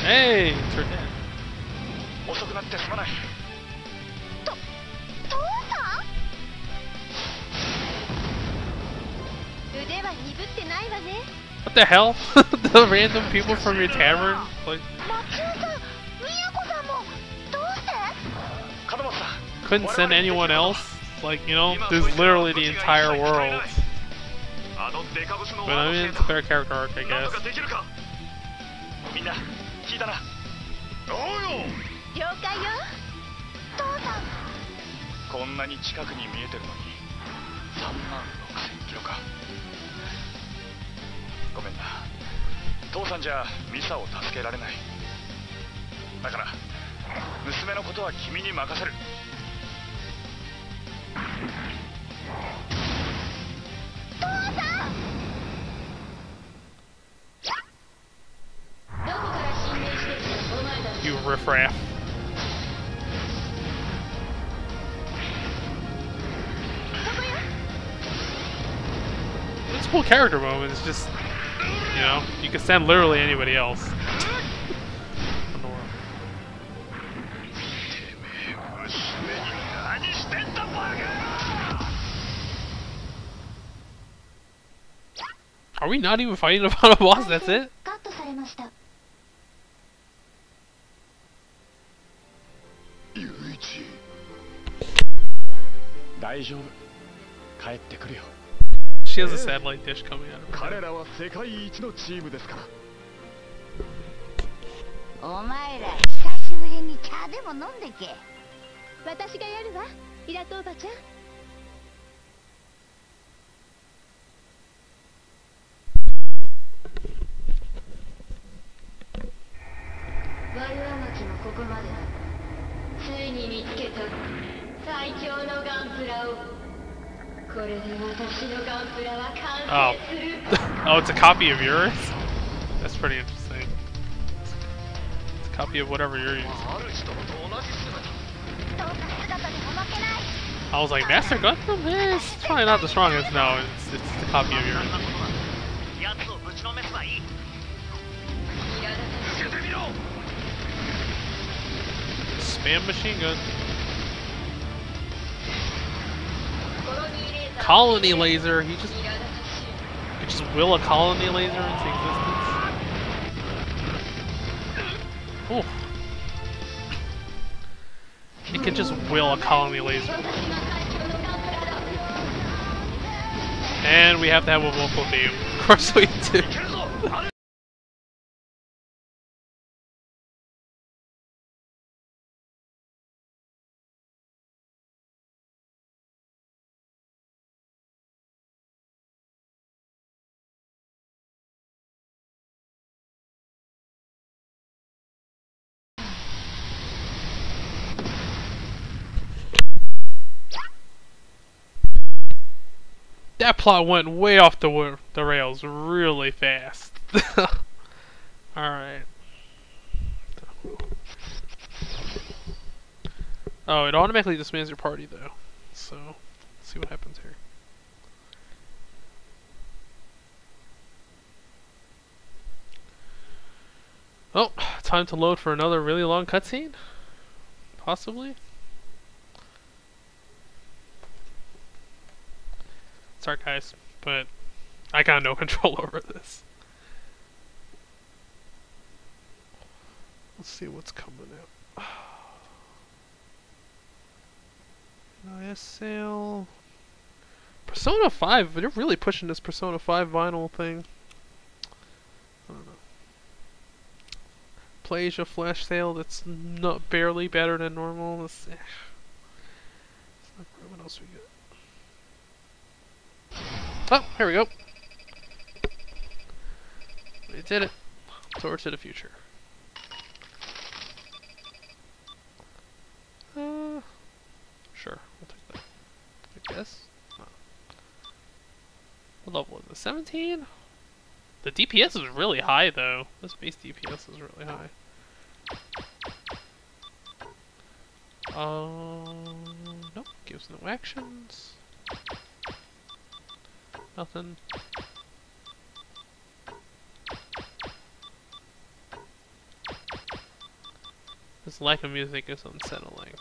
Hey, it's her dad. What the hell? The random people from your tavern? Like, couldn't send anyone else? Like, you know, there's literally the entire world. But I mean, it's a fair character arc, I guess. You riffraff. It's a cool character moment. It's just, you know, you can send literally anybody else. Are we not even fighting the final boss? That's it? She has a satellite dish coming out of her head. 彼らは世界一のチームですから。お前ら久しぶりに茶でも飲んでけ。私がやるわ、イラトおばちゃん。ワルアマキもここまで。ついに見つけた最強のガンプラを。これで私のガンプラは完成する。Oh, it's a copy of yours? That's pretty interesting. It's a copy of whatever you're using. I was like, Master Gundam? It's probably not the strongest. No, it's the copy of yours. Spam machine gun. Colony laser. He just could just will a colony laser into existence. Oh. He could just will a colony laser. And we have to have a vocal theme. Of course we do. That plot went way off the rails really fast. Alright. Oh, it automatically disbands your party though. So, let's see what happens here. Oh, time to load for another really long cutscene? Possibly? Sorry guys, but I got no control over this. Let's see what's coming out. NIS sale. Persona 5, they're really pushing this Persona 5 vinyl thing. I don't know. Plasia flash sale that's not barely better than normal. Let's, what else we got? Oh, here we go. We did it. Tour to the future. Sure, we'll take that. I guess. No. What level is it? 17? The DPS is really high though. This base DPS is really high. Nope. Gives no actions. Nothing. This lack of music is unsettling.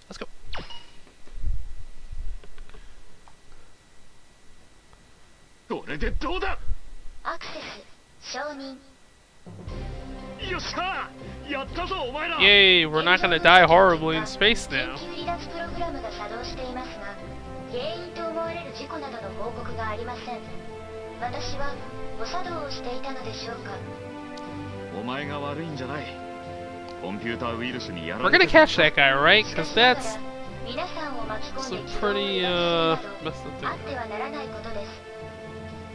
Let's go. Yay, we're not gonna die horribly in space now. 原因と思われる事故などの報告がありません。私は誤作動をしていたのでしょうか。お前が悪いんじゃない。コンピューターウイルスにやら We're れ gonna て catch that guy, right? Because that's 皆さんを巻き込んで some pretty messed up あってはならないことです。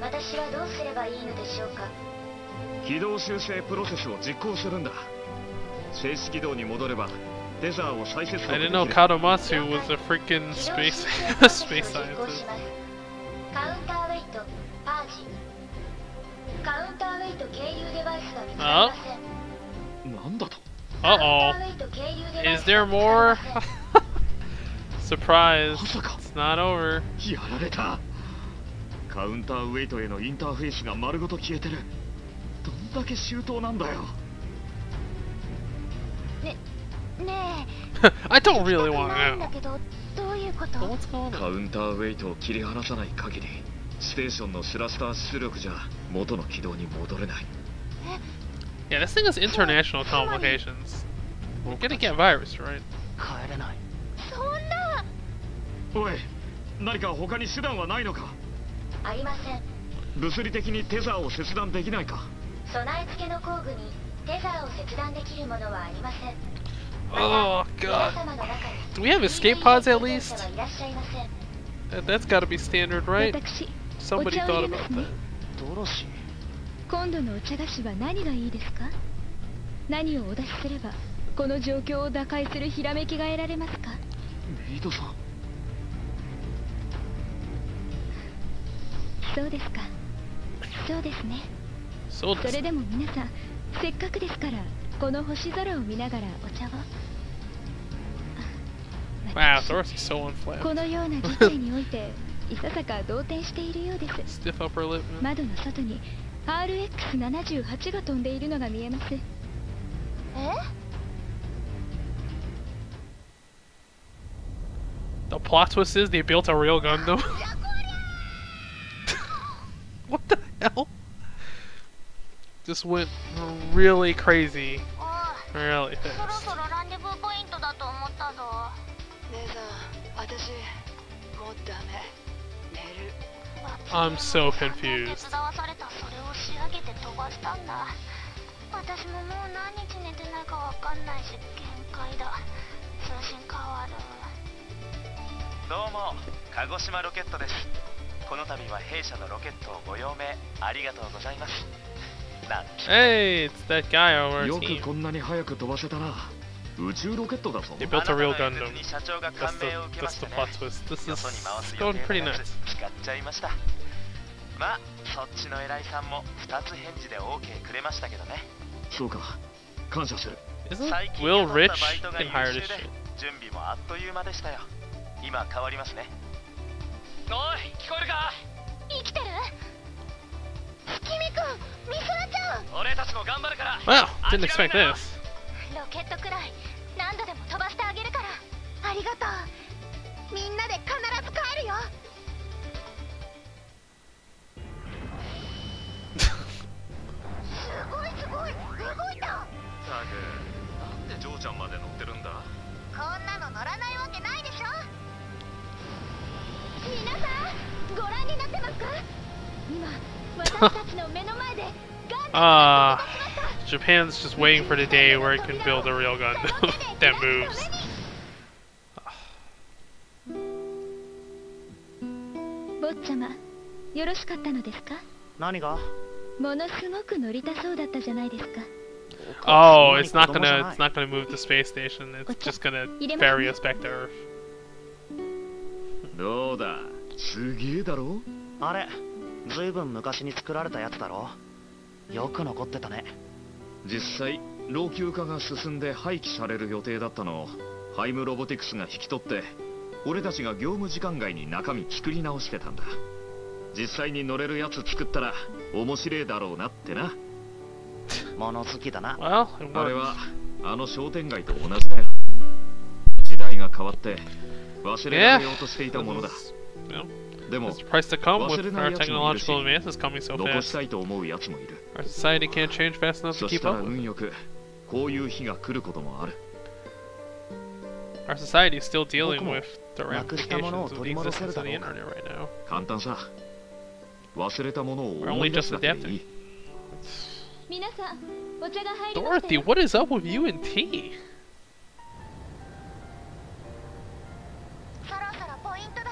私はどうすればいいのでしょうか。軌道修正プロセスを実行するんだ。静止軌道に戻れば。I didn't know Kadomatsu was a freaking space space scientist. Oh. Uh-oh. Is there more? Surprise. It's not over. やられた。カウンターウェイトへのインターフェースが丸ごと消えてる。どんだけ周到なんだよ。I don't really want to know. What's going on? カウンターウェイトを切り離さない限り、ステーションのスラスター出力じゃ元の軌道に戻れない。Yeah, this thing has international complications. We're gonna get virus, right? 帰れない。そんな。おい、何か他に手段はないのか。ありません。物理的にテザーを切断できないか。備え付けの工具にテザーを切断できるものはありません。 Oh 皆 god. 様の中に Do we have escape pods at least? はいらっしゃいません。 That's gotta be standard, right? 私、 Somebody お茶を thought 入れま about すね。 that. ドロシー。今度のお茶菓子は何がいいですか？何をお出しすればこの状況を打開するひらめきが得られますか？メイドさん。そうですか。そうですね。So それでも皆さん、せっかくですからこの星空を見ながらお茶を。 wow, 私 Dorothy's so こ unflapped. のような事態においていささか動転しているようです。 Stiff upper lip. Man. 窓の外に RX78 が飛んでいるのが見えます。え？ The plot twist is they built a real Gundam. What the hell? Just went really crazy. おい、 Really そろ fast. そろランデブーポイントだと思ったぞ。姉さん、私もうダメ。寝る。 I'm so confused. 手伝わされたそれを仕上げて飛ばしたんだ。私ももう何日寝てないかわかんないし限界だ。通信変わる。どうも、鹿児島ロケットです。この度は弊社のロケットをご用命ありがとうございます。なんて Hey, it's that guy on our よく team. こんなに早く飛ばせたな。宇宙ロケットだぞ。 They built a real あなたの演 Gundam. 説に社長が That's 感 the 銘を受けま that's し the てね。 plot twist. This よ is そに回す予 going 定 pretty のや nice. つ使っちゃいました。まあ、そっちの偉いさんも2つ返事で OK くれましたけどね。そうか。感謝する。 Isn't 最近 Will 雇った rich? バイトが Can 優 hire 秀 this で shit. 準備もあっという間でしたよ。今変わりますね。おい、聞こえるか？生きてる？月見くん、ミスラちゃん。俺たちも頑張るから。 Wow, didn't expect this. ロケットくらい何度でも飛ばしてあげるから。ありがとう。みんなで必ず帰るよ。すごいすごい、動いた。たく、なんでジョーちゃんまで乗ってるんだ。こんなの乗らないわけないでしょ。皆さんご覧になってますか？今私たちの目の前でガンダムが飛び出しました。 Japan's just waiting for the day where it can build a real Gundam that moves. 坊ちゃま、よろしかったのですか？何が？ものすごく乗りたそうだったじゃないですか。 Oh, it's not gonna move the space station. It's just gonna ferry us back to Earth. どうだ、すげえだろ。あれ、ずいぶん昔に作られたやつだろ。よく残ってたね。実際、老朽化が進んで廃棄される予定だったのをハイムロボティクスが引き取って、俺たちが業務時間外に中身作り直してたんだ。実際に乗れるやつ作ったら面白いだろうなってな。物好きだな。 Well, it あれ works. はあの商店街と同じだよ。時代が変わって忘れられようとしていたものだ。 Well, でも it's the price to come 忘 with れない our やつもいるし、 technological advances coming so 残し fast. たいと思うやつもいる。 Our society can't change fast enough to そし keep たら up with 運 it. よくこういう日が来ることもある。 Our society is still dealing 僕も with the なくしたものを ramifications of 取 the り戻せ existence る of だ the ろうか。 internet right now. 簡単さ。忘れたものを We're 思 only い出 just すだけでい adapting. い。皆さん、お茶が入りました Dorothy, よ。 what is up with you and tea? そろそろポイントだよ。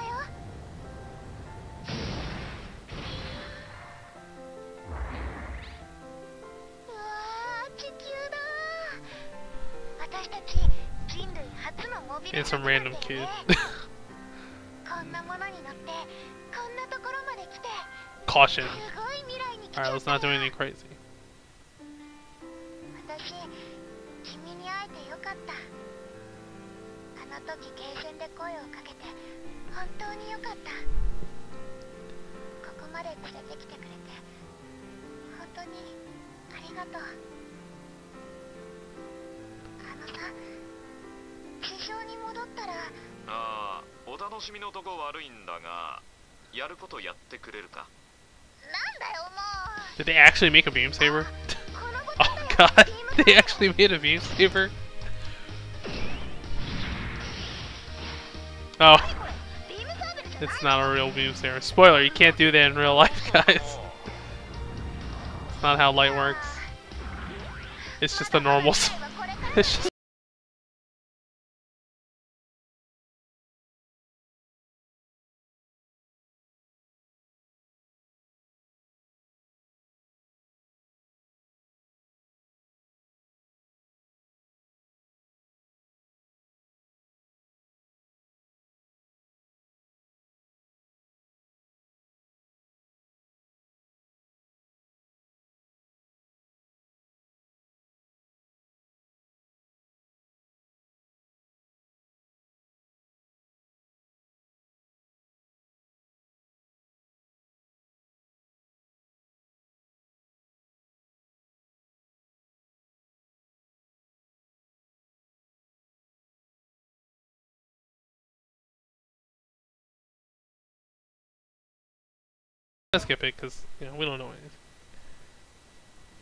うわー、地球だ。私たち人類初のモビル And some random kid. こんなものに乗ってこんなところまで来て Caution. すごい未来に来ちゃ Alright, っ let's た not do よ。 anything crazy. 私君に会えてよかった。あの時ゲーセンで声をかけて本当によかった。ここまで連れてきてくれて本当にありがとう。あのさ、地上に戻ったらああ、お楽しみのとこ悪いんだが、やることやってくれるか。なんだよもう。 Did they actually make a beam saber? このボ Oh タンだよ。 god, they actually made a beam saber? Oh, It's not a real View Sayer. Spoiler, you can't do that in real life, guys. It's not how light works. It's just a normal... It's just... Let's skip it because we don't know anything.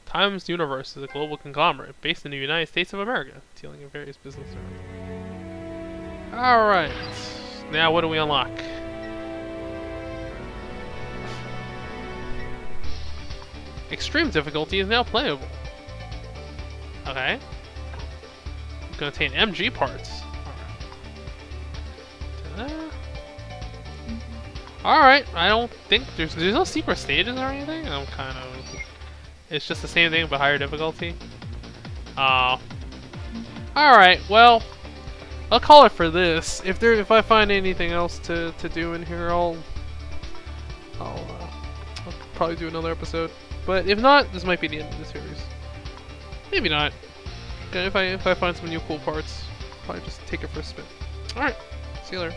Times Universe is a global conglomerate based in the United States of America, dealing in various business terms. Alright, now what do we unlock? Extreme difficulty is now playable. Okay. It's gonna contain MG parts. Alright, I don't think there's no secret stages or anything. I'm kind of... It's just the same thing but higher difficulty. Alright, well, I'll call it for this. If I find anything else to do in here, I'll probably do another episode. But if not, this might be the end of the series. Maybe not. If I find some new cool parts, I'll probably just take it for a spin. Alright, see you later.